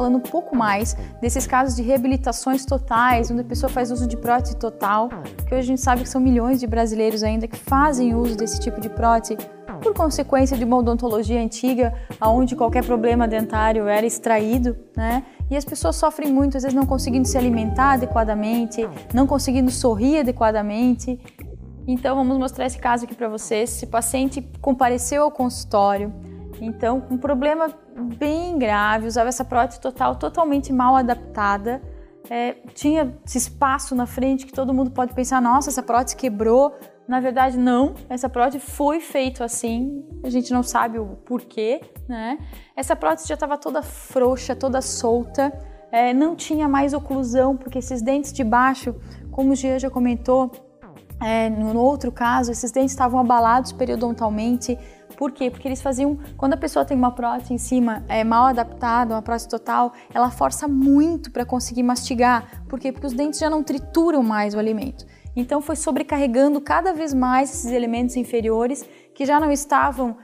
falando um pouco mais desses casos de reabilitações totais, onde a pessoa faz uso de prótese total, que hoje a gente sabe que são milhões de brasileiros ainda que fazem uso desse tipo de prótese por consequência de uma odontologia antiga, onde qualquer problema dentário era extraído, né? E as pessoas sofrem muito, às vezes não conseguindo se alimentar adequadamente, não conseguindo sorrir adequadamente. Então vamos mostrar esse caso aqui para vocês. Esse paciente compareceu ao consultório, então com um problema bem grave, usava essa prótese total totalmente mal adaptada, tinha esse espaço na frente que todo mundo pode pensar, nossa, essa prótese quebrou. Na verdade, não. Essa prótese foi feita assim, a gente não sabe o porquê, né? Essa prótese já estava toda frouxa, toda solta, não tinha mais oclusão, porque esses dentes de baixo, como o Jean já comentou, no outro caso, esses dentes estavam abalados periodontalmente. Por quê? Porque eles faziam, quando a pessoa tem uma prótese em cima mal adaptada, uma prótese total, ela força muito para conseguir mastigar. Por quê? Porque os dentes já não trituram mais o alimento. Então foi sobrecarregando cada vez mais esses elementos inferiores que já não estavam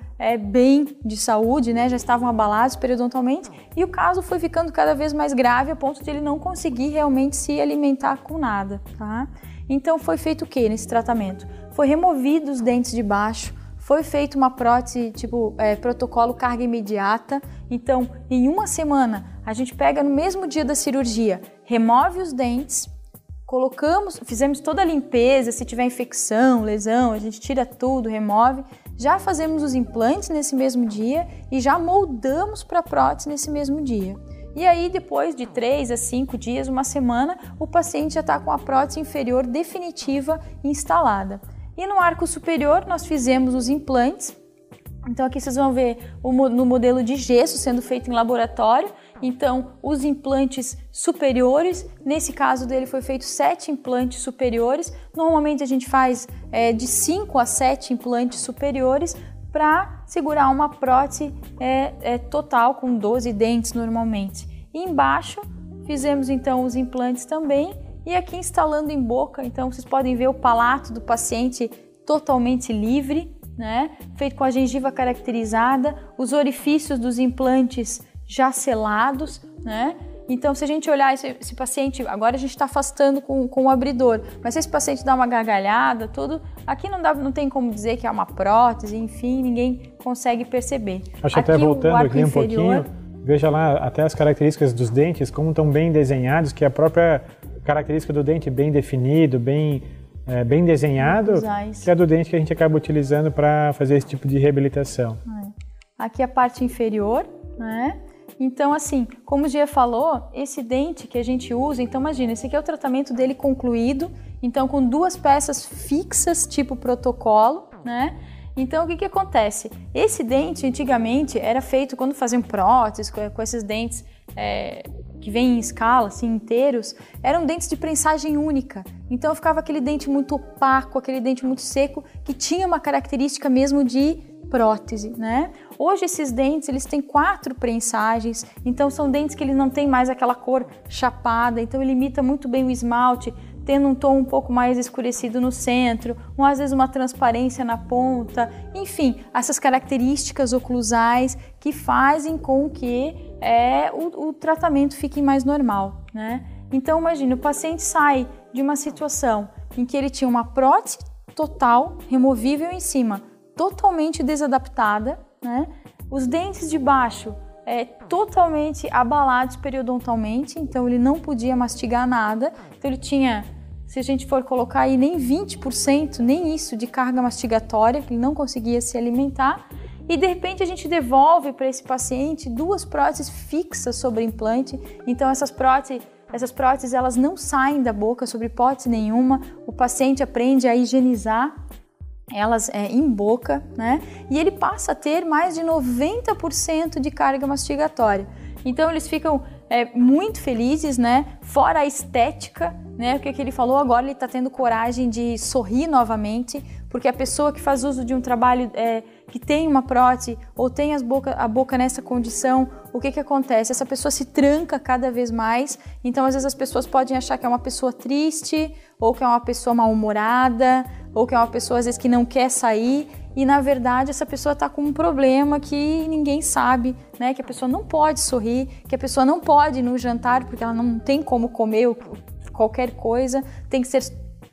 bem de saúde, né? Já estavam abalados periodontalmente, e o caso foi ficando cada vez mais grave a ponto de ele não conseguir realmente se alimentar com nada, tá? Então foi feito o que nesse tratamento? Foi removido os dentes de baixo, foi feita uma prótese tipo protocolo carga imediata. Então em uma semana a gente pega no mesmo dia da cirurgia, remove os dentes, fizemos toda a limpeza, se tiver infecção, lesão, a gente tira tudo, remove, já fazemos os implantes nesse mesmo dia e já moldamos para a prótese nesse mesmo dia. E aí depois de 3 a 5 dias, uma semana, o paciente já está com a prótese inferior definitiva instalada. E no arco superior nós fizemos os implantes. Então aqui vocês vão ver no modelo de gesso sendo feito em laboratório. Então os implantes superiores, nesse caso dele foi feito 7 implantes superiores. Normalmente a gente faz de 5 a 7 implantes superiores para segurar uma prótese total com 12 dentes normalmente. E embaixo fizemos então os implantes também, e aqui instalando em boca, então vocês podem ver o palato do paciente totalmente livre, né? Feito com a gengiva caracterizada, os orifícios dos implantes já selados, né? Então, se a gente olhar esse paciente, agora a gente está afastando com o abridor, mas se esse paciente dá uma gargalhada, tudo, aqui não tem como dizer que é uma prótese, enfim, ninguém consegue perceber. Acho aqui, até voltando aqui um pouquinho, veja lá até as características dos dentes, como estão bem desenhados, que a própria característica do dente bem definido, bem desenhado, que é do dente que a gente acaba utilizando para fazer esse tipo de reabilitação. Aqui a parte inferior, né? Então, assim, como o Gia falou, esse dente que a gente usa, então imagina, esse aqui é o tratamento dele concluído, então com 2 peças fixas, tipo protocolo, né? Então, o que acontece? Esse dente, antigamente, era feito quando faziam próteses, com esses dentes que vêm em escala, assim, inteiros, eram dentes de prensagem única. Então, ficava aquele dente muito opaco, aquele dente muito seco, que tinha uma característica mesmo de prótese, né? Hoje esses dentes, eles têm 4 prensagens, então são dentes que eles não têm mais aquela cor chapada, então ele imita muito bem o esmalte, tendo um tom um pouco mais escurecido no centro, às vezes uma transparência na ponta, enfim, essas características oclusais que fazem com que o tratamento fique mais normal, né? Então imagine, o paciente sai de uma situação em que ele tinha uma prótese total, removível em cima, totalmente desadaptada, né? Os dentes de baixo totalmente abalados periodontalmente, então ele não podia mastigar nada, então ele tinha, se a gente for colocar aí, nem 20%, nem isso, de carga mastigatória, que ele não conseguia se alimentar, e de repente a gente devolve para esse paciente 2 próteses fixas sobre implante, então essas próteses elas não saem da boca sob hipótese nenhuma, o paciente aprende a higienizar elas em boca, né? E ele passa a ter mais de 90% de carga mastigatória. Então eles ficam muito felizes, né? Fora a estética, né? O que ele falou agora, ele está tendo coragem de sorrir novamente, porque a pessoa que faz uso de um trabalho que tem uma prótese ou tem a boca nessa condição, o que acontece? Essa pessoa se tranca cada vez mais, então às vezes as pessoas podem achar que é uma pessoa triste, ou que é uma pessoa mal-humorada, ou que é uma pessoa às vezes que não quer sair, e na verdade essa pessoa está com um problema que ninguém sabe, né? Que a pessoa não pode sorrir, que a pessoa não pode ir no jantar porque ela não tem como comer qualquer coisa, tem que ser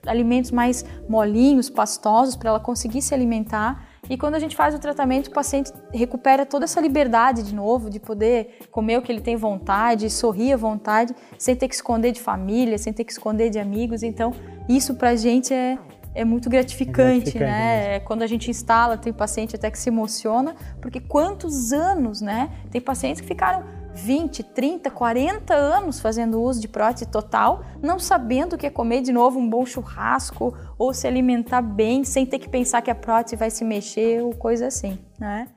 alimentos mais molinhos, pastosos para ela conseguir se alimentar. E quando a gente faz o tratamento, o paciente recupera toda essa liberdade de novo, de poder comer o que ele tem vontade, sorrir à vontade, sem ter que esconder de família, sem ter que esconder de amigos. Então, isso pra gente é muito gratificante, né? Quando a gente instala, tem paciente até que se emociona, porque quantos anos, né? Tem pacientes que ficaram 20, 30, 40 anos fazendo uso de prótese total, não sabendo o que é comer de novo um bom churrasco ou se alimentar bem, sem ter que pensar que a prótese vai se mexer ou coisa assim, né?